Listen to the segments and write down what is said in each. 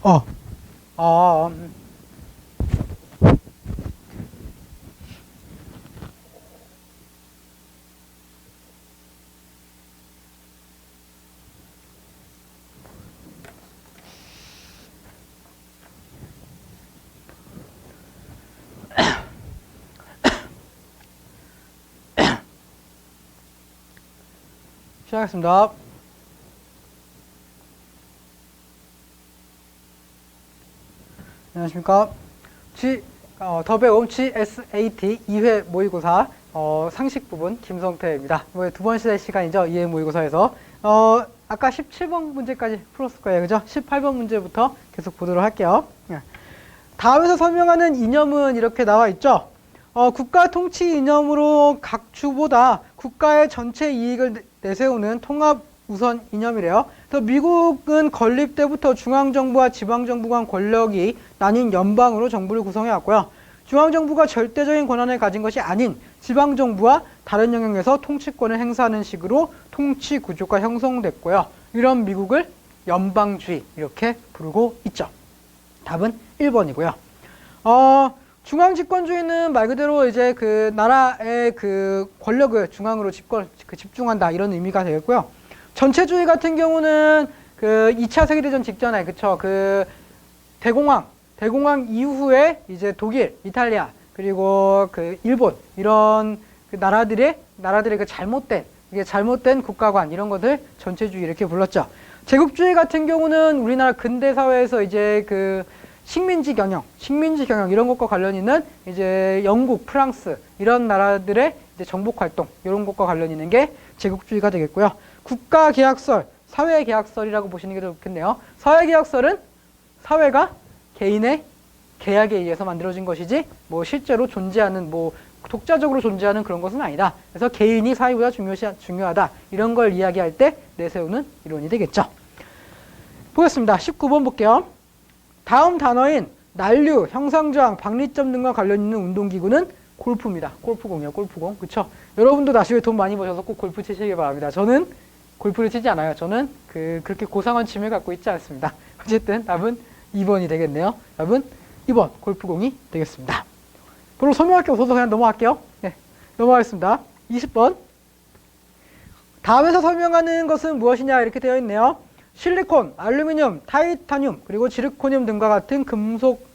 어, 아, 시작하겠습니다. 안녕하십니까. 더 배움 GSAT 2회 모의고사 상식 부분 김성태입니다. 이번에 두 번째 시간이죠. 2회 모의고사에서 아까 17번 문제까지 풀었을 거예요. 그죠? 18번 문제부터 계속 보도록 할게요. 다음에서 설명하는 이념은 이렇게 나와 있죠. 국가 통치 이념으로 각 주보다 국가의 전체 이익을 내세우는 통합 우선 이념이래요. 그래서 미국은 건립 때부터 중앙정부와 지방정부 간 권력이 나뉜 연방으로 정부를 구성해 왔고요. 중앙정부가 절대적인 권한을 가진 것이 아닌 지방정부와 다른 영역에서 통치권을 행사하는 식으로 통치 구조가 형성됐고요. 이런 미국을 연방주의 이렇게 부르고 있죠. 답은 1번이고요. 중앙집권주의는 말 그대로 이제 그 나라의 그 권력을 중앙으로 집중한다 이런 의미가 되겠고요. 전체주의 같은 경우는 그 2차 세계대전 직전에 그쵸 그 대공황 이후에 이제 독일, 이탈리아 그리고 그 일본 이런 그 나라들의 그 잘못된 국가관 이런 것들 전체주의 이렇게 불렀죠. 제국주의 같은 경우는 우리나라 근대 사회에서 이제 그 식민지 경영 이런 것과 관련 있는 이제 영국, 프랑스 이런 나라들의 이제 정복 활동 이런 것과 관련 있는 게 제국주의가 되겠고요. 국가계약설, 사회계약설이라고 보시는 게 더 좋겠네요. 사회계약설은 사회가 개인의 계약에 의해서 만들어진 것이지 뭐 실제로 존재하는 뭐 독자적으로 존재하는 그런 것은 아니다. 그래서 개인이 사회보다 중요하다. 이런 걸 이야기할 때 내세우는 이론이 되겠죠. 보겠습니다. 19번 볼게요. 다음 단어인 난류, 형상저항, 박리점 등과 관련 있는 운동기구는 골프입니다. 골프공이요. 골프공. 그쵸? 여러분도 나중에 돈 많이 버셔서 꼭 골프 치시기 바랍니다. 저는 골프를 치지 않아요. 저는 그렇게 고상한 취미를 갖고 있지 않습니다. 어쨌든 답은 2번이 되겠네요. 답은 2번 골프공이 되겠습니다. 별로 설명할 게 없어서 그냥 넘어갈게요. 네, 넘어가겠습니다. 20번. 다음에서 설명하는 것은 무엇이냐 이렇게 되어 있네요. 실리콘, 알루미늄, 타이타늄, 그리고 지르코늄 등과 같은 금속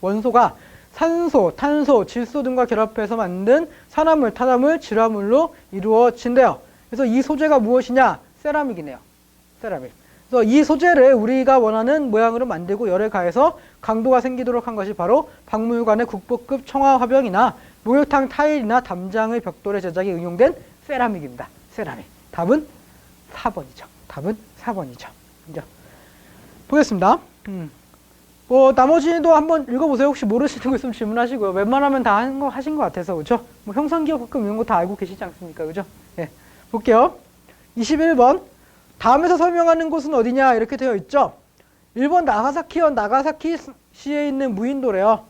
원소가 산소, 탄소, 질소 등과 결합해서 만든 산화물, 타다물, 질화물로 이루어진대요. 그래서 이 소재가 무엇이냐? 세라믹이네요. 세라믹. 그래서 이 소재를 우리가 원하는 모양으로 만들고 열을 가해서 강도가 생기도록 한 것이 바로 박물관의 국보급 청화화병이나 목욕탕 타일이나 담장의 벽돌의 제작에 응용된 세라믹입니다. 세라믹. 답은 4번이죠. 답은 4번이죠. 그죠? 보겠습니다. 나머지도 한번 읽어보세요. 혹시 모르시는 거 있으면 질문하시고요. 웬만하면 다 하신 것 같아서, 그죠? 뭐 형상기억학급 이런 거 다 알고 계시지 않습니까? 그죠? 예. 볼게요. 21번. 다음에서 설명하는 곳은 어디냐? 이렇게 되어 있죠? 일본 나가사키현 나가사키시에 있는 무인도래요.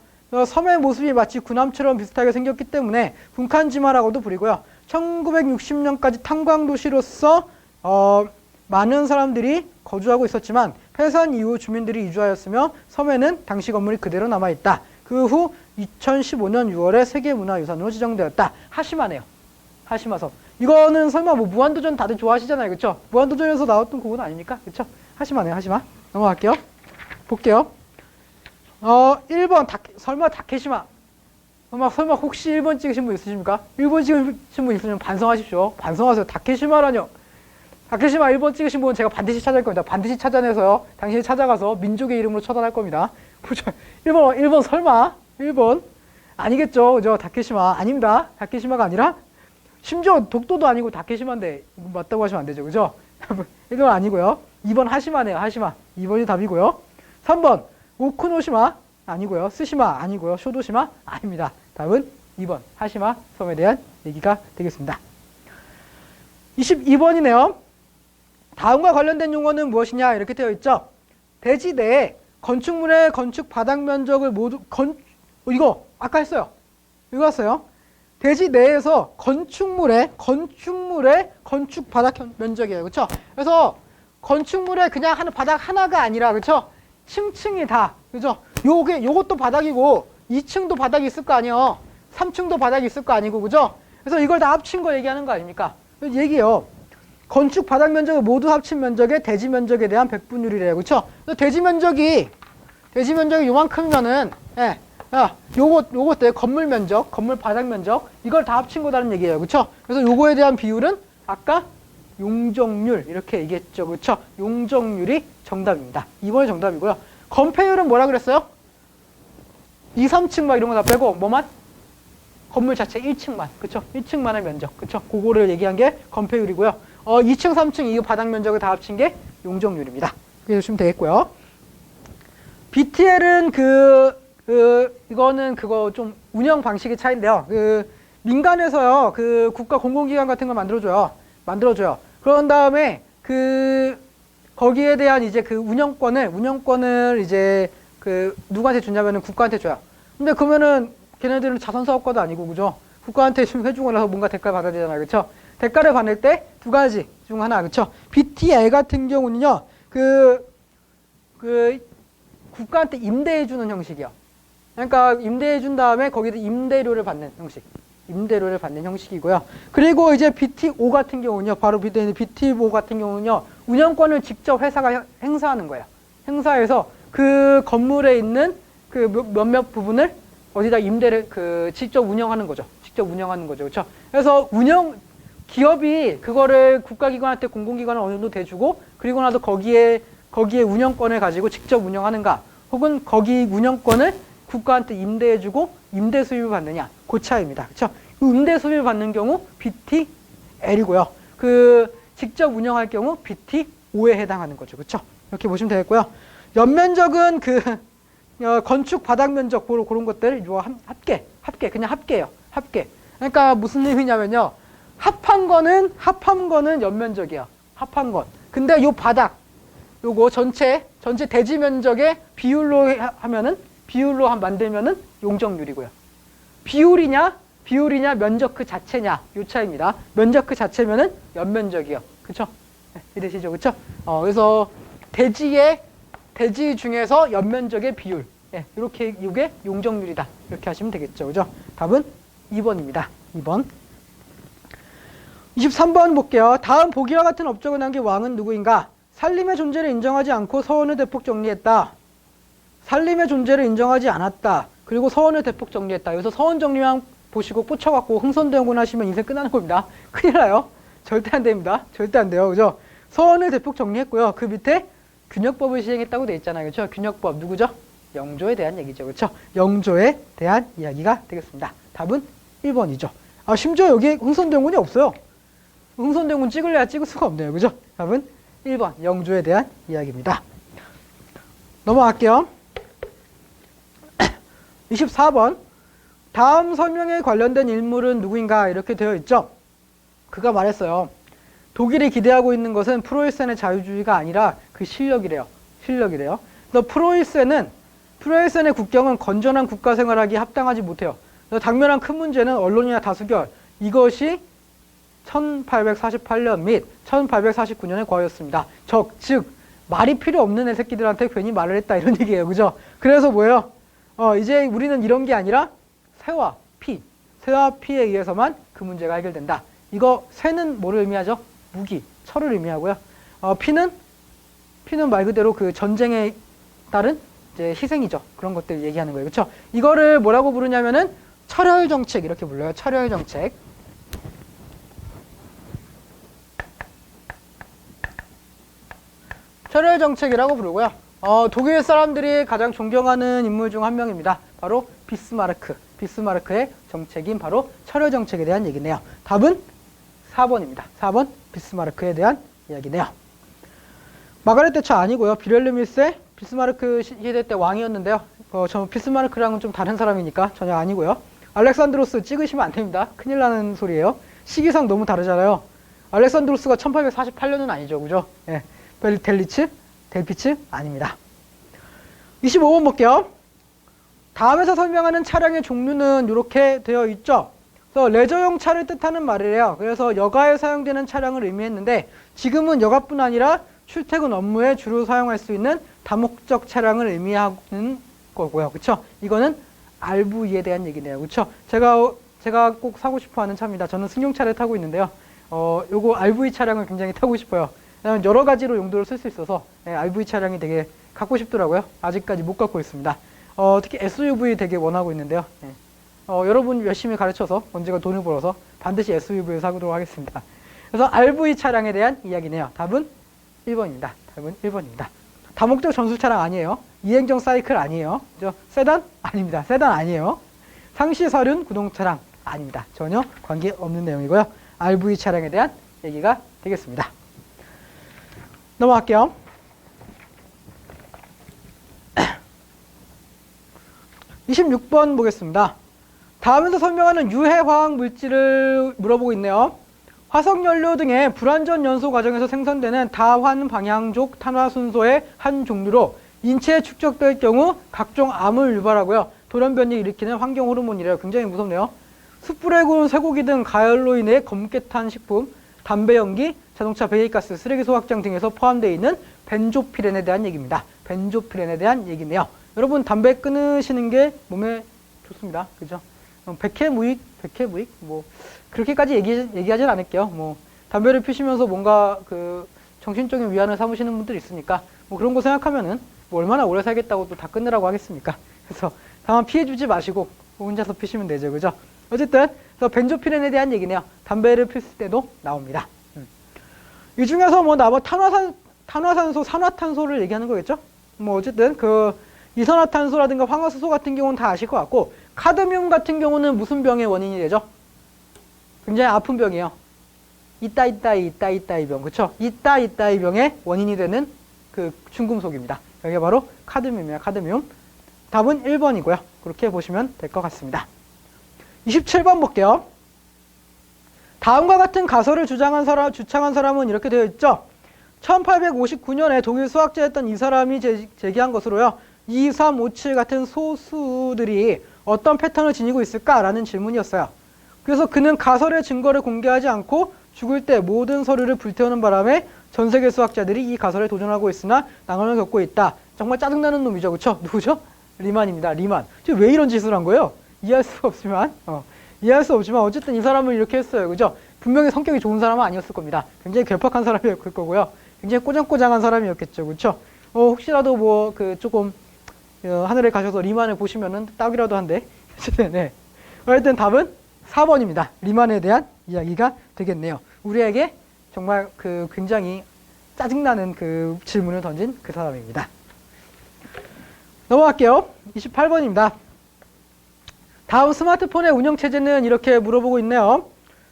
섬의 모습이 마치 군함처럼 비슷하게 생겼기 때문에 군칸지마라고도 부르고요. 1960년까지 탄광도시로서, 많은 사람들이 거주하고 있었지만 폐산 이후 주민들이 이주하였으며 섬에는 당시 건물이 그대로 남아있다. 그 후 2015년 6월에 세계문화유산으로 지정되었다. 하시마네요. 하시마섬. 이거는 설마 뭐 무한도전 다들 좋아하시잖아요. 그쵸? 무한도전에서 나왔던 그건 아닙니까? 그쵸? 하시마네요. 하시마. 넘어갈게요. 볼게요. 1번 설마 다케시마. 설마 혹시 1번 찍으신 분 있으십니까? 1번 찍으신 분 있으면 반성하십시오. 반성하세요. 다케시마라뇨. 다케시마 1번 찍으신 분은 제가 반드시 찾아낼 겁니다. 반드시 찾아내서요. 당신이 찾아가서 민족의 이름으로 처단할 겁니다. 1번 설마? 1번. 아니겠죠. 그죠? 다케시마. 아닙니다. 다케시마가 아니라 심지어 독도도 아니고 다케시마인데 맞다고 하시면 안 되죠. 그죠? 1번 아니고요. 2번 하시마네요. 하시마. 2번이 답이고요. 3번 오쿠노시마 아니고요. 스시마 아니고요. 쇼도시마 아닙니다. 답은 2번 하시마 섬에 대한 얘기가 되겠습니다. 22번이네요. 다음과 관련된 용어는 무엇이냐 이렇게 되어 있죠. 대지 내에 건축물의 건축 바닥 면적을 모두 이거 아까 했어요. 이거 왔어요. 대지 내에서 건축물의 건축 바닥 면적이에요. 그렇죠? 그래서 건축물의 그냥 하는 바닥 하나가 아니라 그렇죠? 층층이 다, 그죠? 요것도 바닥이고 2층도 바닥이 있을 거 아니에요. 3층도 바닥이 있을 거 아니고, 그죠? 그래서 이걸 다 합친 거 얘기하는 거 아닙니까? 얘기해요. 건축 바닥 면적을 모두 합친 면적의 대지 면적에 대한 백분율이래요. 그쵸? 대지 면적이 요만큼이면은, 예, 야, 요것들, 건물 면적, 건물 바닥 면적, 이걸 다 합친 거다는 얘기예요. 그쵸? 그래서 요거에 대한 비율은 아까 용적률, 이렇게 얘기했죠. 그쵸? 용적률이 정답입니다. 2번이 정답이고요. 건폐율은 뭐라 그랬어요? 2, 3층 막 이런 거 다 빼고, 뭐만? 건물 자체 1층만. 그쵸? 1층만의 면적. 그쵸? 그거를 얘기한 게 건폐율이고요. 2층, 3층 이 바닥 면적을 다 합친 게 용적률입니다. 그렇게 보시면 되겠고요. BTL은 이거는 그거 좀 운영 방식의 차이인데요. 민간에서요, 국가 공공기관 같은 걸 만들어줘요. 그런 다음에 거기에 대한 이제 운영권을 이제 누구한테 주냐면은 국가한테 줘요. 근데 그러면은 걔네들은 자선사업가도 아니고, 그죠? 국가한테 좀 해주고 나서 뭔가 대가를 받아야 되잖아요. 그쵸? 대가를 받을 때 두 가지 중 하나, 그쵸? BTL 같은 경우는요, 국가한테 임대해주는 형식이요. 그러니까 임대해준 다음에 거기다 임대료를 받는 형식이고요. 그리고 이제 BTO 같은 경우는요, 바로 BTO 같은 경우는요, 운영권을 직접 회사가 행사하는 거예요. 행사해서 그 건물에 있는 몇몇 부분을 어디다 임대를 직접 운영하는 거죠. 그렇죠? 그래서 기업이 그거를 국가기관한테 공공기관을 어느 정도 대주고, 그리고 나서 거기에 운영권을 가지고 직접 운영하는가, 혹은 거기 운영권을 국가한테 임대해주고 임대 수입을 받느냐, 그 차이입니다. 그렇죠? 임대 수입을 받는 경우 BTL이고요. 직접 운영할 경우 BTO에 해당하는 거죠. 그렇죠? 이렇게 보시면 되겠고요. 연면적은 건축 바닥 면적 그런 것들 그냥 합계예요. 합계. 그러니까 무슨 의미냐면요. 합한 거는 연면적이에요. 합한 건. 근데 요 바닥 요거 전체 대지 면적의 비율로 만들면은 용적률이고요. 비율이냐 면적 그 자체냐, 요 차이입니다. 면적 그 자체면은 연면적이요. 그쵸? 네, 이해되시죠? 그쵸? 그래서 대지 중에서 연면적의 비율. 예, 이게 용적률이다. 이렇게 하시면 되겠죠. 그죠? 답은 2번입니다. 2번. 23번 볼게요. 다음 보기와 같은 업적을 남긴 왕은 누구인가? 산림의 존재를 인정하지 않고 서원을 대폭 정리했다. 산림의 존재를 인정하지 않았다. 그리고 서원을 대폭 정리했다. 여기서 서원 정리만 보시고 꽂혀갖고 흥선대원군 하시면 인생 끝나는 겁니다. 큰일 나요. 절대 안 됩니다. 절대 안 돼요. 그죠? 서원을 대폭 정리했고요. 그 밑에 균역법을 시행했다고 돼 있잖아요. 그렇죠? 균역법 누구죠? 영조에 대한 얘기죠. 그렇죠? 영조에 대한 이야기가 되겠습니다. 답은 1번이죠. 심지어 여기 흥선대원군이 없어요. 흥선대원군 찍을래야 찍을 수가 없네요. 그죠? 답은 1번 영조에 대한 이야기입니다. 넘어갈게요. 24번. 다음 설명에 관련된 인물은 누구인가 이렇게 되어 있죠. 그가 말했어요. 독일이 기대하고 있는 것은 프로이센의 자유주의가 아니라 그 실력이래요. 그래서 프로이센의 국경은 건전한 국가 생활하기에 합당하지 못해요. 당면한 큰 문제는 언론이나 다수결, 이것이 1848년 및 1849년의 과였습니다. 즉 말이 필요 없는 애새끼들한테 괜히 말을 했다 이런 얘기예요. 그죠? 그래서 뭐예요? 이제 우리는 이런 게 아니라 새와 피에 의해서만 그 문제가 해결된다. 이거 새는 뭐를 의미하죠? 무기, 철을 의미하고요. 피는 말 그대로 그 전쟁에 따른 이제 희생이죠. 그런 것들 얘기하는 거예요. 그렇죠? 이거를 뭐라고 부르냐면은 철혈 정책 이렇게 불러요. 철혈 정책. 철혈 정책이라고 부르고요. 독일 사람들이 가장 존경하는 인물 중 한 명입니다. 바로 비스마르크. 비스마르크의 정책인 바로 철혈 정책에 대한 얘기네요. 답은 4번입니다. 4번 비스마르크에 대한 이야기네요. 마가렛 대처 아니고요. 빌헬름 1세 비스마르크 시대 때 왕이었는데요. 저 비스마르크랑은 좀 다른 사람이니까 전혀 아니고요. 알렉산드로스 찍으시면 안 됩니다. 큰일 나는 소리예요. 시기상 너무 다르잖아요. 알렉산드로스가 1848년은 아니죠. 그죠? 예. 델피츠 아닙니다. 25번 볼게요. 다음에서 설명하는 차량의 종류는 이렇게 되어 있죠. 그래서 레저용 차를 뜻하는 말이래요. 그래서 여가에 사용되는 차량을 의미했는데 지금은 여가뿐 아니라 출퇴근 업무에 주로 사용할 수 있는 다목적 차량을 의미하는 거고요. 그쵸? 이거는 RV에 대한 얘기네요. 그쵸? 제가 꼭 사고 싶어 하는 차입니다. 저는 승용차를 타고 있는데요. 요거 RV 차량을 굉장히 타고 싶어요. 왜냐면 여러 가지로 용도를 쓸 수 있어서 RV 차량이 되게 갖고 싶더라고요. 아직까지 못 갖고 있습니다. 특히 SUV 되게 원하고 있는데요. 여러분 열심히 가르쳐서 언제가 돈을 벌어서 반드시 SUV를 사도록 하겠습니다. 그래서 RV 차량에 대한 이야기네요. 답은 1번입니다. 답은 1번입니다. 다목적 전술 차량 아니에요. 이행정 사이클 아니에요. 그죠? 세단? 아닙니다. 세단 아니에요. 상시 서륜 구동 차량 아닙니다. 전혀 관계없는 내용이고요. RV 차량에 대한 얘기가 되겠습니다. 넘어갈게요. (26번) 보겠습니다. 다음에서 설명하는 유해 화학 물질을 물어보고 있네요. 화석연료 등의 불완전 연소 과정에서 생성되는 다환 방향족 탄화순소의 한 종류로 인체에 축적될 경우 각종 암을 유발하고요. 돌연변이 일으키는 환경 호르몬이래요. 굉장히 무섭네요. 숯불에 구운 쇠고기 등 가열로 인해 검게 탄 식품, 담배 연기, 자동차 배기가스, 쓰레기 소각장 등에서 포함되어 있는 벤조피렌에 대한 얘기입니다. 벤조피렌에 대한 얘기네요. 여러분 담배 끊으시는 게 몸에 좋습니다. 그죠? 백해무익 뭐 그렇게까지 얘기하진 않을게요. 뭐 담배를 피시면서 뭔가 그 정신적인 위안을 삼으시는 분들이 있으니까 뭐 그런 거 생각하면은 뭐 얼마나 오래 살겠다고 또 다 끊으라고 하겠습니까? 그래서 다만 피해주지 마시고 혼자서 피시면 되죠. 그죠? 어쨌든 그래서 벤조피렌에 대한 얘기네요. 담배를 피울 때도 나옵니다. 이 중에서 뭐 탄화산소, 산화탄소를 얘기하는 거겠죠? 뭐 어쨌든 그 이산화탄소라든가 황화수소 같은 경우는 다 아실 것 같고, 카드뮴 같은 경우는 무슨 병의 원인이 되죠? 굉장히 아픈 병이에요. 이따이 병, 그쵸? 이따이 병의 원인이 되는 그 중금속입니다. 여기가 바로 카드뮴이에요. 카드뮴. 답은 1번이고요. 그렇게 보시면 될 것 같습니다. 27번 볼게요. 다음과 같은 가설을 주창한 사람은 이렇게 되어 있죠. 1859년에 독일 수학자였던 이 사람이 제기한 것으로요. 2, 3, 5, 7 같은 소수들이 어떤 패턴을 지니고 있을까라는 질문이었어요. 그래서 그는 가설의 증거를 공개하지 않고 죽을 때 모든 서류를 불태우는 바람에 전 세계 수학자들이 이 가설에 도전하고 있으나 난관을 겪고 있다. 정말 짜증나는 놈이죠. 그렇죠? 누구죠? 리만입니다. 리만. 지금 왜 이런 짓을 한 거예요? 이해할 수 없지만 어쨌든 이 사람은 이렇게 했어요. 그죠? 분명히 성격이 좋은 사람은 아니었을 겁니다. 굉장히 괴팍한 사람이었을 거고요. 굉장히 꼬장꼬장한 사람이었겠죠. 그렇죠? 혹시라도 뭐 그 조금 하늘에 가셔서 리만을 보시면은 딱이라도 한데. 네. 어쨌든 답은 4번입니다. 리만에 대한 이야기가 되겠네요. 우리에게 정말 그 굉장히 짜증나는 그 질문을 던진 그 사람입니다. 넘어갈게요. 28번입니다. 다음 스마트폰의 운영체제는 이렇게 물어보고 있네요.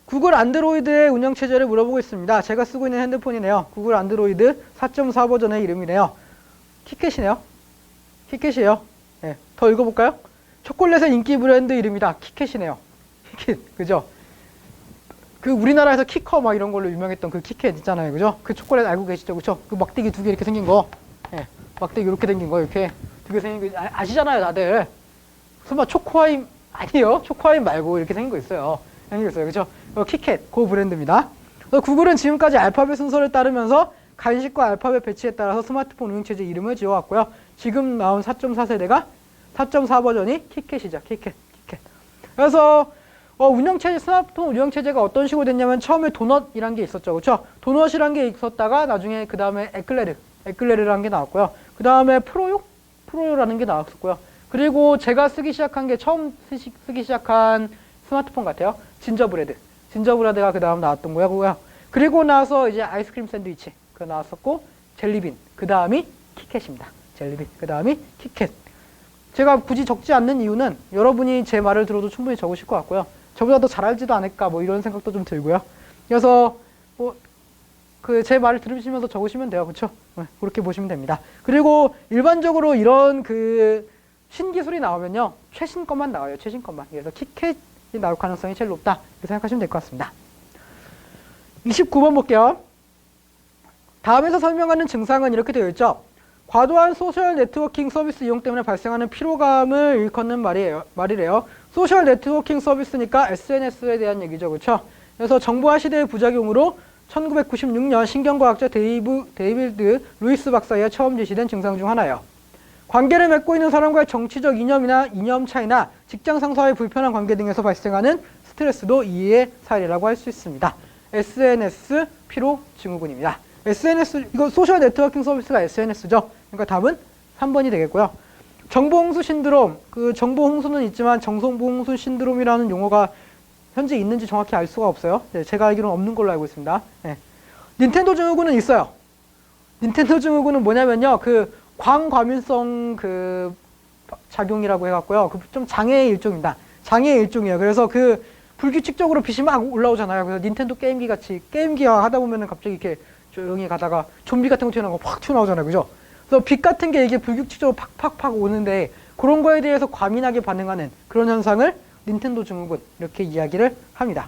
구글 안드로이드의 운영체제를 물어보고 있습니다. 제가 쓰고 있는 핸드폰이네요. 구글 안드로이드 4.4 버전의 이름이네요. 키캣이네요. 키캣이에요. 네, 더 읽어볼까요? 초콜릿의 인기 브랜드 이름이다. 키캣이네요. 키캣, 그죠? 그 우리나라에서 키커 막 이런 걸로 유명했던 그 키캣 있잖아요. 그죠? 그 초콜릿 알고 계시죠? 그죠? 그 막대기 두 개 이렇게 생긴 거. 네, 막대기 이렇게 생긴 거, 이렇게 두 개 생긴 거 아시잖아요, 다들. 설마 초코아임 아니에요? 초코아임 말고 이렇게 생긴 거 있어요. 생겼어요. 그죠? 키캣, 그 브랜드입니다. 구글은 지금까지 알파벳 순서를 따르면서 간식과 알파벳 배치에 따라서 스마트폰 운영체제 이름을 지어왔고요. 지금 나온 4.4 세대가 4.4 버전이 키캣이죠. 키캣. 그래서 스마트폰 운영체제가 어떤 식으로 됐냐면 처음에 도넛이란 게 있었죠. 그렇죠? 도넛이란 게 있었다가 나중에 그 다음에 에클레르라는 게 나왔고요. 그 다음에 프로요라는 게 나왔었고요. 그리고 제가 처음 쓰기 시작한 스마트폰 같아요. 진저브레드가 그 다음 나왔던 거고요. 그리고 나서 이제 아이스크림 샌드위치 그 나왔었고, 젤리빈 그 다음이 키캣입니다. 젤리빈 그 다음이 키캣. 제가 굳이 적지 않는 이유는 여러분이 제 말을 들어도 충분히 적으실 것 같고요. 저보다 더 잘 알지도 않을까 뭐 이런 생각도 좀 들고요. 그래서 제 말을 들으시면서 적으시면 돼요. 그렇죠? 그렇게 보시면 됩니다. 그리고 일반적으로 이런 그 신기술이 나오면요, 최신 것만 나와요. 최신 것만. 그래서 키캣이 나올 가능성이 제일 높다 이렇게 생각하시면 될 것 같습니다. 29번 볼게요. 다음에서 설명하는 증상은 이렇게 되어 있죠. 과도한 소셜 네트워킹 서비스 이용 때문에 발생하는 피로감을 일컫는 말이래요. 소셜 네트워킹 서비스니까 SNS에 대한 얘기죠. 그렇죠? 그래서 정보화 시대의 부작용으로 1996년 신경과학자 데이비드 루이스 박사에 처음 제시된 증상 중 하나예요. 관계를 맺고 있는 사람과의 정치적 이념이나 이념 차이나 직장 상사와의 불편한 관계 등에서 발생하는 스트레스도 이의 사례라고 할 수 있습니다. SNS 피로 증후군입니다. SNS, 이거 소셜 네트워킹 서비스가 SNS죠. 그러니까 답은 3번이 되겠고요. 정보홍수 신드롬, 그 정보홍수는 있지만 정보홍수 신드롬이라는 용어가 현재 있는지 정확히 알 수가 없어요. 네, 제가 알기로는 없는 걸로 알고 있습니다. 네. 닌텐도 증후군은 있어요. 닌텐도 증후군은 뭐냐면요, 그 광과민성 그 작용이라고 해갖고요, 그 좀 장애의 일종입니다. 장애의 일종이에요. 그래서 그 불규칙적으로 빛이 막 올라오잖아요. 그래서 닌텐도 게임기 같이 게임기와 하다 보면은 갑자기 이렇게 조용히 가다가 좀비 같은 거 튀어나오고 확 튀어나오잖아요. 그죠? 그래서 빛 같은 게 이게 불규칙적으로 팍팍팍 오는데 그런 거에 대해서 과민하게 반응하는 그런 현상을 닌텐도 증후군 이렇게 이야기를 합니다.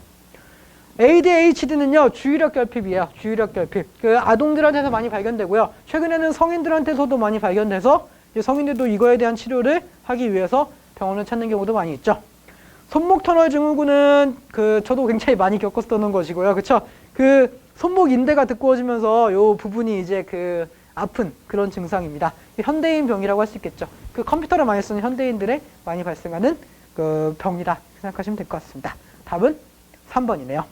ADHD는요, 주의력 결핍이에요. 주의력 결핍. 그 아동들한테서 많이 발견되고요. 최근에는 성인들한테서도 많이 발견돼서 이제 성인들도 이거에 대한 치료를 하기 위해서 병원을 찾는 경우도 많이 있죠. 손목 터널 증후군은 그 저도 굉장히 많이 겪었던 것이고요. 그쵸? 그 손목 인대가 두꺼워지면서 요 부분이 이제 그 아픈 그런 증상입니다. 현대인 병이라고 할 수 있겠죠. 그 컴퓨터를 많이 쓰는 현대인들의 많이 발생하는 그 병이다 생각하시면 될 것 같습니다. 답은 3번이네요.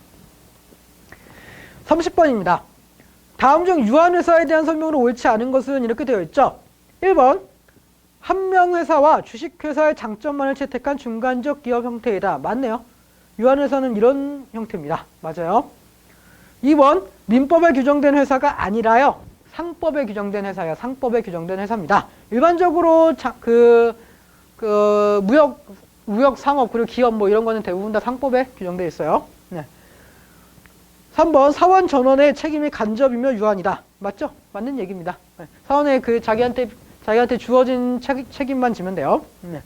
30번입니다. 다음 중 유한회사에 대한 설명으로 옳지 않은 것은 이렇게 되어 있죠. 1번, 한명회사와 주식회사의 장점만을 채택한 중간적 기업 형태이다. 맞네요. 유한회사는 이런 형태입니다. 맞아요. 2번, 민법에 규정된 회사가 아니라요. 상법에 규정된 회사예요. 상법에 규정된 회사입니다. 일반적으로 무역, 상업, 그리고 기업 뭐 이런 거는 대부분 다 상법에 규정되어 있어요. 네. 3번, 사원 전원의 책임이 간접이며 유한이다. 맞죠? 맞는 얘기입니다. 네. 사원의 그 자기한테 주어진 책임만 지면 돼요. 네.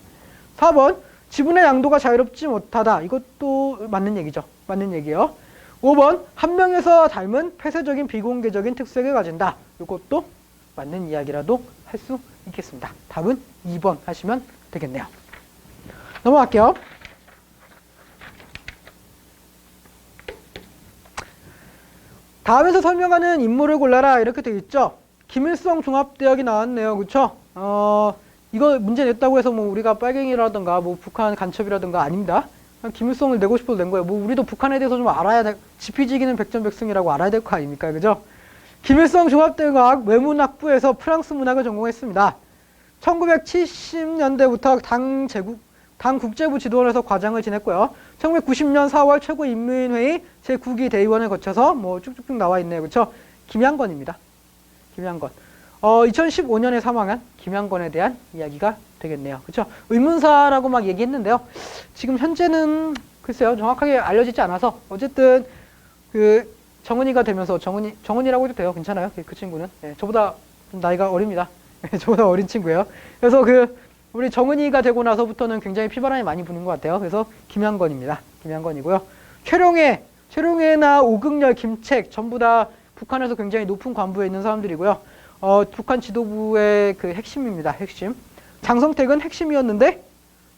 4번, 지분의 양도가 자유롭지 못하다. 이것도 맞는 얘기죠. 맞는 얘기예요. 5번, 한 명에서 닮은 폐쇄적인 비공개적인 특색을 가진다. 이것도 맞는 이야기라도 할 수 있겠습니다. 답은 2번 하시면 되겠네요. 넘어갈게요. 다음에서 설명하는 인물을 골라라 이렇게 되어 있죠. 김일성 종합대학이 나왔네요. 그쵸? 이거 문제 냈다고 해서 뭐 우리가 빨갱이라든가 뭐 북한 간첩이라든가 아닙니다. 김일성을 내고 싶어서 낸 거예요. 뭐 우리도 북한에 대해서 좀 알아야 돼. 지피지기는 백전백승이라고 알아야 될 거 아닙니까? 그죠? 김일성 종합대학 외문학부에서 프랑스 문학을 전공했습니다. 1970년대부터 당 국제부 지도원에서 과장을 지냈고요. 1990년 4월 최고인민회의 제9기 대의원을 거쳐서 뭐 쭉쭉쭉 나와 있네요. 그렇죠? 김양건입니다. 김양건. 2015년에 사망한 김양건에 대한 이야기가 되겠네요. 그렇죠? 의문사라고 막 얘기했는데요. 지금 현재는 글쎄요. 정확하게 알려지지 않아서 어쨌든 그 정은이가 되면서 정은이라고 해도 돼요. 괜찮아요. 그 친구는. 네, 저보다 좀 나이가 어립니다. 저보다 어린 친구예요. 그래서 우리 정은이가 되고 나서부터는 굉장히 피바람이 많이 부는 것 같아요. 그래서 김양건입니다. 김양건이고요. 최룡해나 오극렬, 김책 전부 다 북한에서 굉장히 높은 관부에 있는 사람들이고요. 북한 지도부의 그 핵심입니다. 핵심. 장성택은 핵심이었는데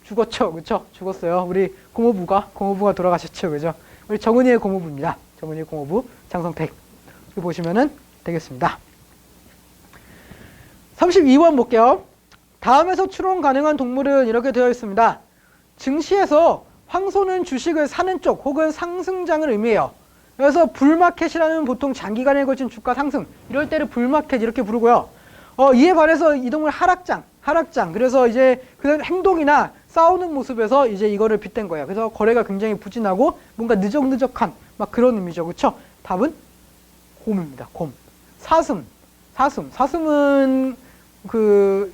죽었죠. 그렇죠? 죽었어요. 우리 고모부가 돌아가셨죠. 그죠? 우리 정은이의 고모부입니다. 정은이의 고모부 장성택. 여기 보시면은 되겠습니다. 32번 볼게요. 다음에서 추론 가능한 동물은 이렇게 되어 있습니다. 증시에서 황소는 주식을 사는 쪽 혹은 상승장을 의미해요. 그래서 불마켓이라는 보통 장기간에 걸친 주가 상승 이럴 때를 불마켓 이렇게 부르고요. 이에 반해서 이 동물 하락장. 그래서 이제 그 행동이나 싸우는 모습에서 이제 이거를 빗댄 거예요. 그래서 거래가 굉장히 부진하고 뭔가 느적느적한 막 그런 의미죠. 그렇죠? 답은 곰입니다. 곰. 사슴은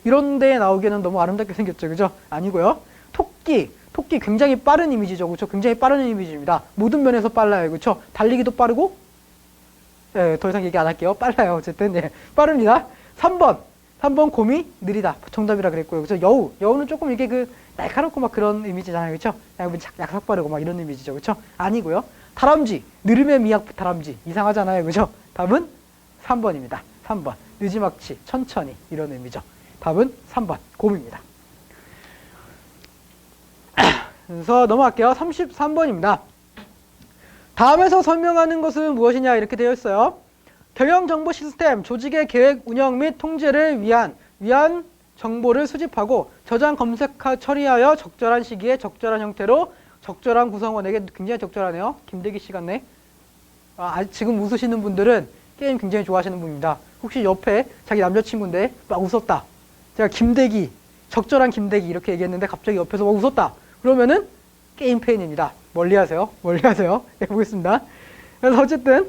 이런 데에 나오기에는 너무 아름답게 생겼죠. 그죠? 아니고요. 토끼 굉장히 빠른 이미지죠. 그렇죠? 굉장히 빠른 이미지입니다. 모든 면에서 빨라요. 그렇죠? 달리기도 빠르고 네, 더 이상 얘기 안 할게요. 빨라요. 어쨌든 네, 빠릅니다. 3번 곰이 느리다. 정답이라 그랬고요. 그렇죠? 여우는 조금 이게 날카롭고 막 그런 이미지잖아요. 그렇죠? 약삭 빠르고 막 이런 이미지죠. 그렇죠? 아니고요. 다람쥐, 느름의 미약 다람쥐 이상하잖아요. 그렇죠? 답은 3번입니다. 3번. 느지막치, 천천히 이런 의미죠. 답은 3번 곰입니다. 그래서 넘어갈게요. 33번입니다. 다음에서 설명하는 것은 무엇이냐 이렇게 되어 있어요. 경영 정보 시스템, 조직의 계획 운영 및 통제를 위한 정보를 수집하고 저장 검색 처리하여 적절한 시기에 적절한 형태로 적절한 구성원에게 굉장히 적절하네요. 김대기 씨 같네. 지금 웃으시는 분들은 게임 굉장히 좋아하시는 분입니다. 혹시 옆에 자기 남자친구인데 막 웃었다. 제가 김대기, 적절한 김대기 이렇게 얘기했는데 갑자기 옆에서 막 웃었다. 그러면은 게임 팬입니다. 멀리 하세요. 멀리 하세요. 네, 보겠습니다. 그래서 어쨌든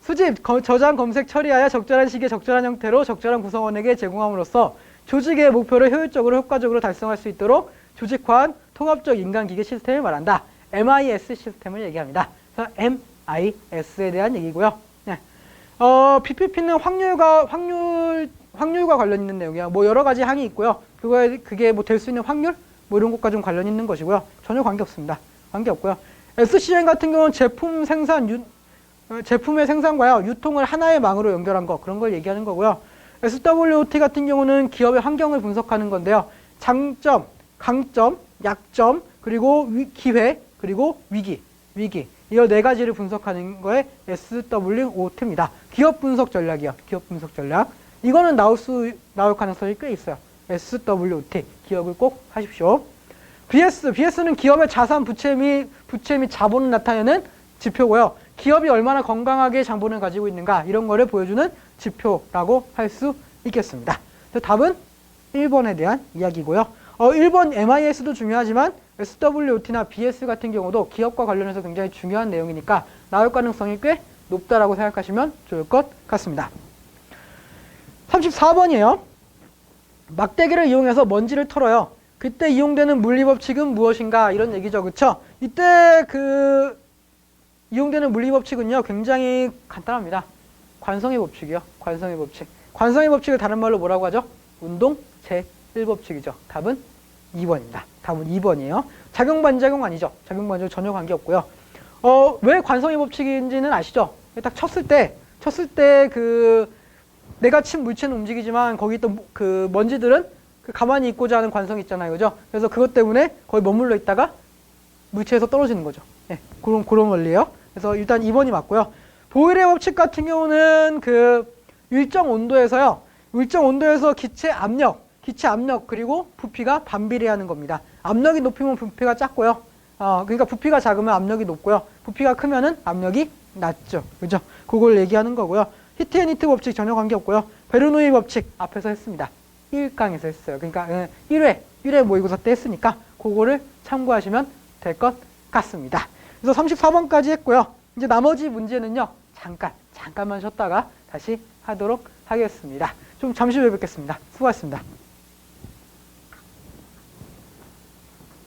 수집, 저장, 검색, 처리하여 적절한 시기에 적절한 형태로 적절한 구성원에게 제공함으로써 조직의 목표를 효율적으로 효과적으로 달성할 수 있도록 조직화한 통합적 인간기계 시스템을 말한다. MIS 시스템을 얘기합니다. 그래서 MIS에 대한 얘기고요. 네. PPP는 확률과 관련 있는 내용이야. 뭐 여러 가지 항이 있고요. 그게 뭐 될 수 있는 확률? 뭐 이런 것과 좀 관련 있는 것이고요. 전혀 관계 없습니다. 관계 없고요. SCN 같은 경우는 제품의 생산과요, 유통을 하나의 망으로 연결한 거, 그런 걸 얘기하는 거고요. SWOT 같은 경우는 기업의 환경을 분석하는 건데요. 장점, 강점, 약점, 그리고 기회, 그리고 위기. 이 네 가지를 분석하는 거에 SWOT입니다. 기업 분석 전략이요. 기업 분석 전략. 이거는 나올 가능성이 꽤 있어요. SWOT. 기억을 꼭 하십시오. BS는 기업의 자산, 부채 및 자본을 나타내는 지표고요. 기업이 얼마나 건강하게 자본을 가지고 있는가 이런 거를 보여주는 지표라고 할 수 있겠습니다. 답은 1번에 대한 이야기고요. 1번 MIS도 중요하지만 SWOT나 BS 같은 경우도 기업과 관련해서 굉장히 중요한 내용이니까 나올 가능성이 꽤 높다라고 생각하시면 좋을 것 같습니다. 34번이에요. 막대기를 이용해서 먼지를 털어요. 그때 이용되는 물리법칙은 무엇인가 이런 얘기죠. 그쵸? 이때 이용되는 물리법칙은요, 굉장히 간단합니다. 관성의 법칙이요. 관성의 법칙. 관성의 법칙을 다른 말로 뭐라고 하죠? 운동 제1법칙이죠. 답은 2번입니다. 답은 2번이에요. 작용, 반작용 아니죠. 작용, 반작용 전혀 관계없고요. 왜 관성의 법칙인지는 아시죠? 딱 쳤을 때 내가 친 물체는 움직이지만 거기 있던 그 먼지들은 가만히 있고자 하는 관성이 있잖아요. 그죠? 그래서 그것 때문에 거의 머물러 있다가 물체에서 떨어지는 거죠. 네, 그런 원리예요. 그래서 일단 2번이 맞고요. 보일의 법칙 같은 경우는 일정 온도에서 기체 압력 그리고 부피가 반비례하는 겁니다. 압력이 높으면 부피가 작고요. 그러니까 부피가 작으면 압력이 높고요. 부피가 크면은 압력이 낮죠. 그죠? 그걸 얘기하는 거고요. 히트 앤 히트 법칙 전혀 관계없고요. 베르노이 법칙 앞에서 했습니다. 1강에서 했어요. 그러니까 1회 모의고사 때 했으니까 그거를 참고하시면 될 것 같습니다. 그래서 34번까지 했고요. 이제 나머지 문제는요. 잠깐만 쉬었다가 다시 하도록 하겠습니다. 좀 잠시 후에 뵙겠습니다. 수고하셨습니다.